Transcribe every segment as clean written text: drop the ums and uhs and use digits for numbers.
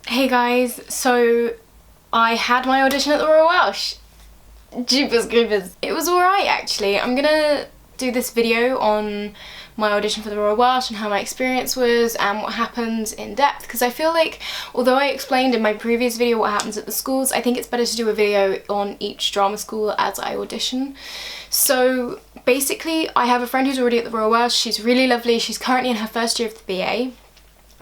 Hey guys, so I had my audition at the Royal Welsh. Jeepers creepers. It was alright actually. I'm gonna do this video on my audition for the Royal Welsh and how my experience was and what happened in depth, because I feel like although I explained in my previous video what happens at the schools, I think it's better to do a video on each drama school as I audition. So basically I have a friend who's already at the Royal Welsh. She's really lovely. She's currently in her first year of the BA.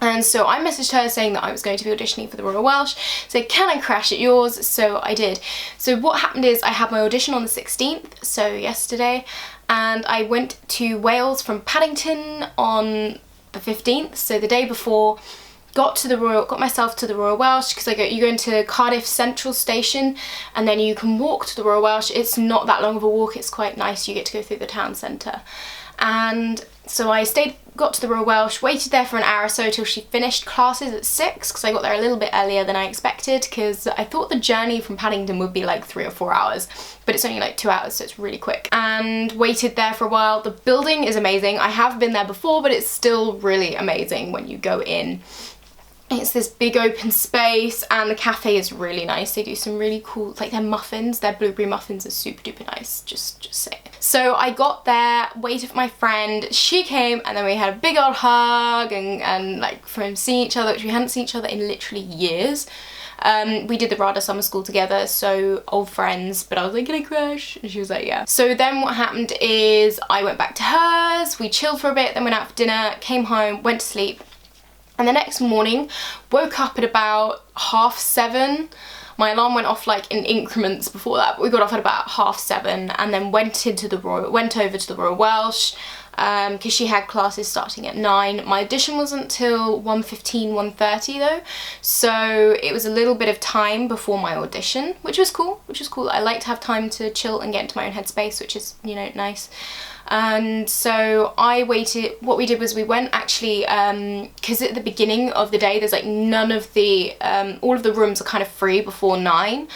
And so I messaged her saying that I was going to be auditioning for the Royal Welsh, so can I crash at yours? So I did. So what happened is I had my audition on the 16th, so yesterday, and I went to Wales from Paddington on the 15th, so the day before. Got myself to the Royal Welsh, because you go into Cardiff Central Station and then you can walk to the Royal Welsh. It's not that long of a walk, it's quite nice, you get to go through the town centre. And so I got to the Royal Welsh, waited there for an hour or so till she finished classes at 6, because I got there a little bit earlier than I expected, because I thought the journey from Paddington would be like 3 or 4 hours, but it's only like 2 hours, so it's really quick. And waited there for a while. The building is amazing. I have been there before, but it's still really amazing when you go in. It's this big open space and the cafe is really nice. They do some really cool, like their muffins, their blueberry muffins are super duper nice, just say it. So I got there, waited for my friend, she came, and then we had a big old hug and like from seeing each other, which we hadn't seen each other in literally years. We did the RADA summer school together, so old friends, but I was like, can I crash? And she was like, yeah. So then what happened is I went back to hers, we chilled for a bit, then went out for dinner, came home, went to sleep. And the next morning, woke up at about 7:30. My alarm went off like in increments before that, but we got off at about 7:30 and then went over to the Royal Welsh because she had classes starting at 9. My audition wasn't until 1:15, 1:30 though, so it was a little bit of time before my audition, which was cool. I like to have time to chill and get into my own headspace, which is, you know, nice. And so I waited. What we did was we went actually, because at the beginning of the day there's like none of the, all of the rooms are kind of free before 9.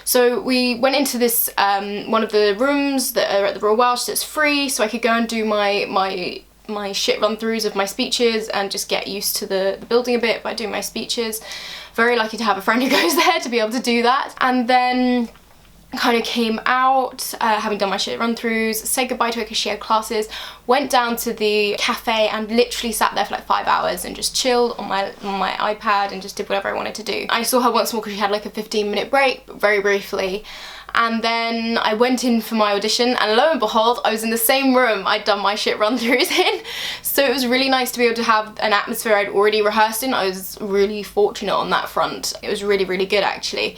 So we went into this, one of the rooms that are at the Royal Welsh that's free, so I could go and do my shit run-throughs of my speeches and just get used to the building a bit by doing my speeches. Very lucky to have a friend who goes there to be able to do that. And then kind of came out, having done my shit run-throughs, said goodbye to her because she had classes, went down to the cafe and literally sat there for like 5 hours and just chilled on my iPad and just did whatever I wanted to do. I saw her once more because she had like a 15-minute break, but very briefly. And then I went in for my audition and lo and behold, I was in the same room I'd done my shit run-throughs in. So it was really nice to be able to have an atmosphere I'd already rehearsed in. I was really fortunate on that front. It was really, really good actually.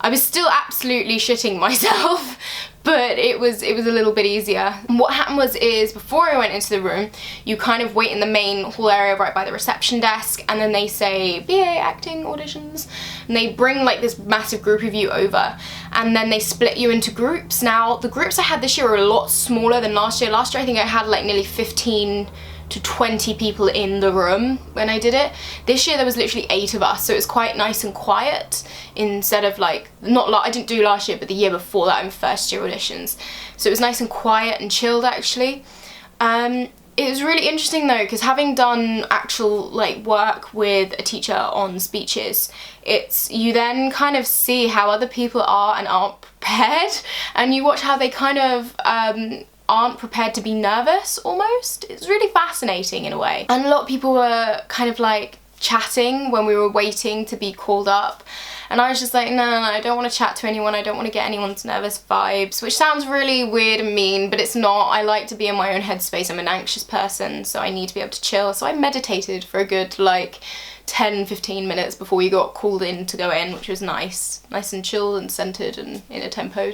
I was still absolutely shitting myself, but it was a little bit easier. And what happened is before I went into the room, you kind of wait in the main hall area right by the reception desk, and then they say BA acting auditions, and they bring like this massive group of you over, and then they split you into groups. Now the groups I had this year are a lot smaller than last year. Last year I think I had like nearly 15 to 20 people in the room when I did it. This year there was literally 8 of us, so it was quite nice and quiet instead of like, I didn't do last year, but the year before that in first year auditions. So it was nice and quiet and chilled actually. It was really interesting though, because having done actual like work with a teacher on speeches, you then kind of see how other people are and aren't prepared, and you watch how they kind of aren't prepared to be nervous almost. It's really fascinating in a way. And a lot of people were kind of like chatting when we were waiting to be called up, and I was just like, no, I don't want to chat to anyone, I don't want to get anyone's nervous vibes, which sounds really weird and mean, but it's not. I like to be in my own headspace. I'm an anxious person, so I need to be able to chill. So I meditated for a good like 10-15 minutes before we got called in to go in, which was nice and chilled and centered and in a tempo.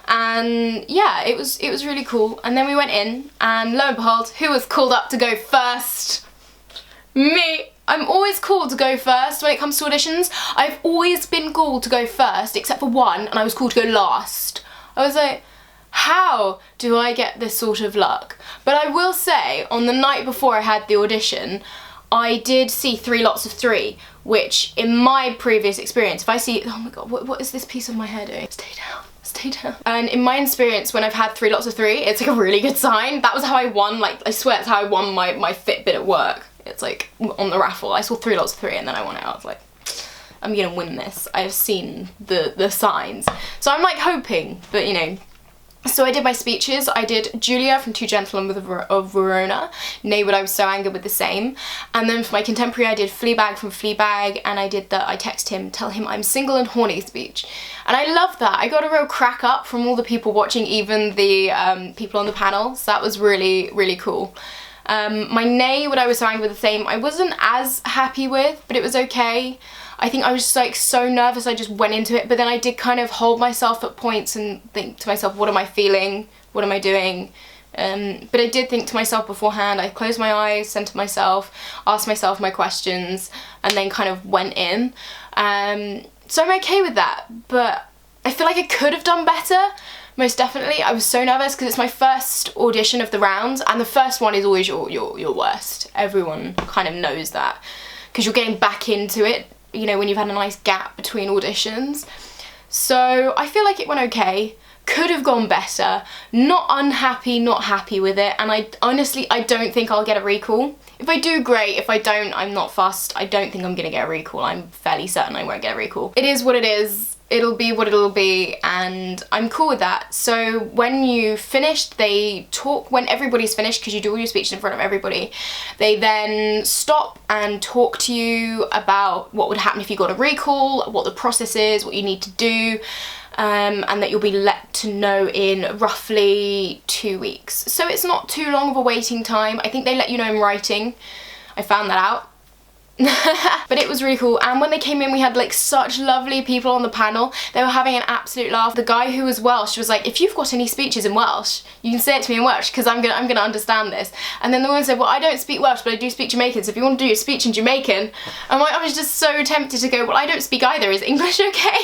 And yeah, it was really cool. And then we went in, and lo and behold, who was called up to go first? Me! I'm always called to go first when it comes to auditions. I've always been called to go first, except for one, and I was called to go last. I was like, how do I get this sort of luck? But I will say, on the night before I had the audition, I did see 3 lots of 3, which in my previous experience, if I see, oh my god, what is this piece of my hair doing? Stay down. And in my experience, when I've had 3 lots of 3, it's like a really good sign. That was how I won, like, I swear that's how I won my Fitbit at work. It's like on the raffle, I saw 3 lots of 3 and then I won it. I was like, I'm gonna win this. I've seen the signs. So I'm like hoping, but you know. So I did my speeches. I did Julia from Two Gentlemen of Verona, Nay Would I Was So Angry with the Same. And then for my contemporary I did Fleabag from Fleabag, and I did the I Text Him, Tell Him I'm Single and Horny speech. And I love that. I got a real crack up from all the people watching, even the people on the panel, so that was really, really cool. My Nay Would I Was So Angry with the Same, I wasn't as happy with, but it was okay. I think I was just like so nervous, I just went into it, but then I did kind of hold myself at points and think to myself, what am I feeling? What am I doing? But I did think to myself beforehand. I closed my eyes, centered myself, asked myself my questions, and then kind of went in. So I'm okay with that, but I feel like I could have done better. Most definitely. I was so nervous because it's my first audition of the rounds, and the first one is always your worst. Everyone kind of knows that, because you're getting back into it, you know, when you've had a nice gap between auditions. So I feel like it went okay. Could have gone better. Not unhappy, not happy with it, and I honestly don't think I'll get a recall. If I do, great. If I don't, I'm not fussed. I don't think I'm gonna get a recall. I'm fairly certain I won't get a recall. It is what it is. It'll be what it'll be, and I'm cool with that. So when you finished, they talk, when everybody's finished, because you do all your speeches in front of everybody, they then stop and talk to you about what would happen if you got a recall, what the process is, what you need to do, and that you'll be let to know in roughly 2 weeks. So it's not too long of a waiting time. I think they let you know in writing. I found that out. But it was really cool, and when they came in we had like such lovely people on the panel. They were having an absolute laugh. The guy who was Welsh was like, if you've got any speeches in Welsh, you can say it to me in Welsh, because I'm gonna understand this. And then the woman said, well, I don't speak Welsh, but I do speak Jamaican, so if you want to do your speech in Jamaican. And I was just so tempted to go, well, I don't speak either, is English okay?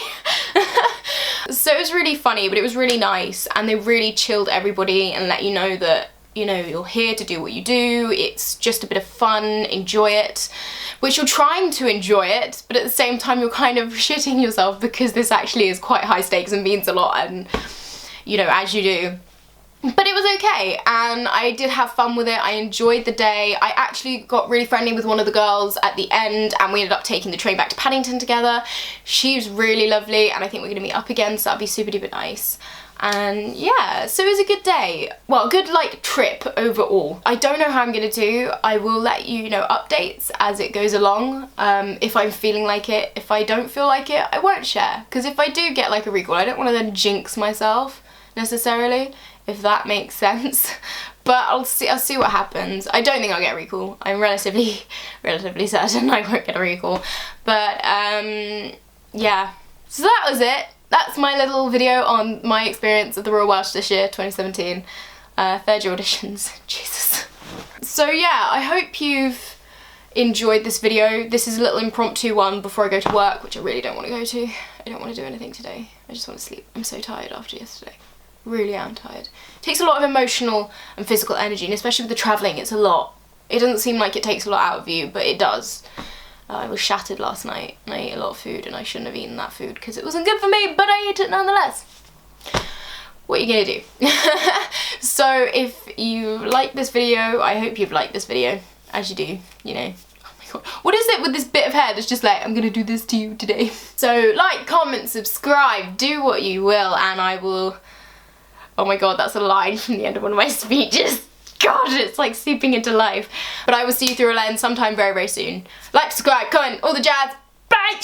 So it was really funny, but it was really nice, and they really chilled everybody and let you know that, you know, you're here to do what you do. It's just a bit of fun, enjoy it. Which you're trying to enjoy it, but at the same time you're kind of shitting yourself, because this actually is quite high stakes and means a lot, and you know, as you do. But it was okay, and I did have fun with it. I enjoyed the day. I actually got really friendly with one of the girls at the end, and we ended up taking the train back to Paddington together. She was really lovely, and I think we're gonna meet up again, so that'd be super duper nice. And yeah, so it was a good day. Well, good like trip overall. I don't know how I'm gonna do. I will let you know updates as it goes along, if I'm feeling like it. If I don't feel like it, I won't share, because if I do get like a recall, I don't want to then jinx myself necessarily, if that makes sense. But I'll see what happens. I don't think I'll get a recall. I'm relatively certain I won't get a recall. But yeah, so that was it. That's my little video on my experience at the Royal Welsh this year, 2017. Third year auditions, Jesus. So yeah, I hope you've enjoyed this video. This is a little impromptu one before I go to work, which I really don't want to go to. I don't want to do anything today. I just want to sleep. I'm so tired after yesterday. Really am tired. It takes a lot of emotional and physical energy, and especially with the travelling, it's a lot. It doesn't seem like it takes a lot out of you, but it does. I was shattered last night, and I ate a lot of food, and I shouldn't have eaten that food because it wasn't good for me, but I ate it nonetheless. What are you gonna do? So if you like this video, I hope you've liked this video, as you do, you know. Oh my god, what is it with this bit of hair that's just like, I'm gonna do this to you today? So like, comment, subscribe, do what you will, and I will... Oh my god, that's a line from the end of one of my speeches. God, it's like seeping into life. But I will see you through a lens sometime very, very soon. Like, subscribe, comment, all the jazz. Bye!